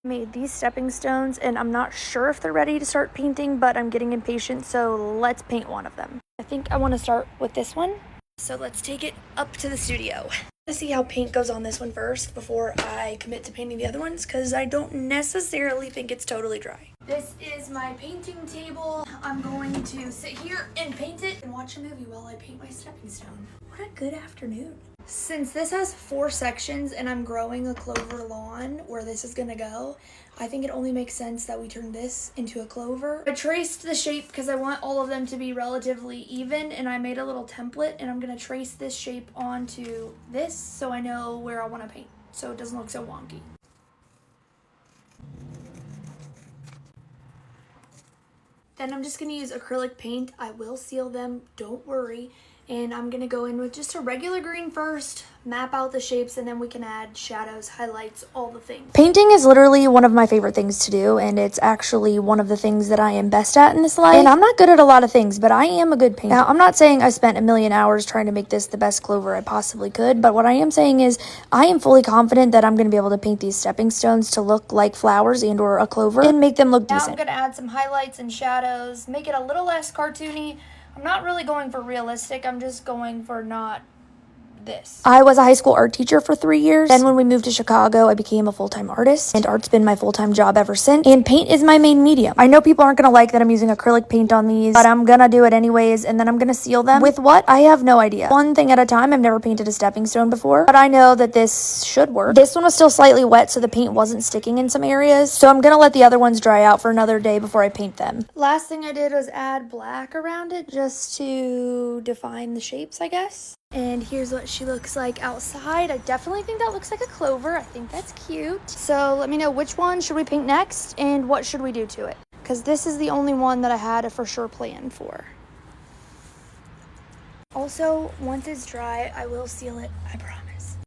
Made these stepping stones, and I'm not sure if they're ready to start painting, but I'm getting impatient, so let's paint one of them. I think I want to start with this one. So let's take it up to the studio. Let's see how paint goes on this one first before I commit to painting the other ones, because I don't necessarily think it's totally dry. This is my painting table. I'm going to sit here and paint it and watch a movie while I paint my stepping stone. What a good afternoon. Since this has 4 sections and I'm growing a clover lawn where this is gonna go, I think it only makes sense that we turn this into a clover. I traced the shape because I want all of them to be relatively even, and I made a little template, and I'm gonna trace this shape onto this so I know where I want to paint, so it doesn't look so wonky. Then I'm just gonna use acrylic paint. I will seal them, don't worry. And I'm gonna go in with just a regular green first, map out the shapes, and then we can add shadows, highlights, all the things. Painting is literally one of my favorite things to do, and it's actually one of the things that I am best at in this life. And I'm not good at a lot of things, but I am a good painter. Now, I'm not saying I spent a million hours trying to make this the best clover I possibly could, but what I am saying is I am fully confident that I'm gonna be able to paint these stepping stones to look like flowers and or a clover and make them look decent. Now I'm gonna add some highlights and shadows, make it a little less cartoony. I'm not really going for realistic, I'm just going for not this. I was a high school art teacher for 3 years. Then when we moved to Chicago, I became a full-time artist, and art's been my full-time job ever since, and paint is my main medium. I know people aren't gonna like that I'm using acrylic paint on these, but I'm gonna do it anyways, and then I'm gonna seal them. With what? I have no idea. One thing at a time. I've never painted a stepping stone before, but I know that this should work. This one was still slightly wet, so the paint wasn't sticking in some areas, so I'm gonna let the other ones dry out for another day before I paint them. Last thing I did was add black around it just to define the shapes, I guess. And here's what she looks like outside. I definitely think that looks like a clover. I think that's cute. So let me know which one should we paint next and what should we do to it, because this is the only one that I had a for sure plan for. Also, once it's dry, I will seal it, I promise.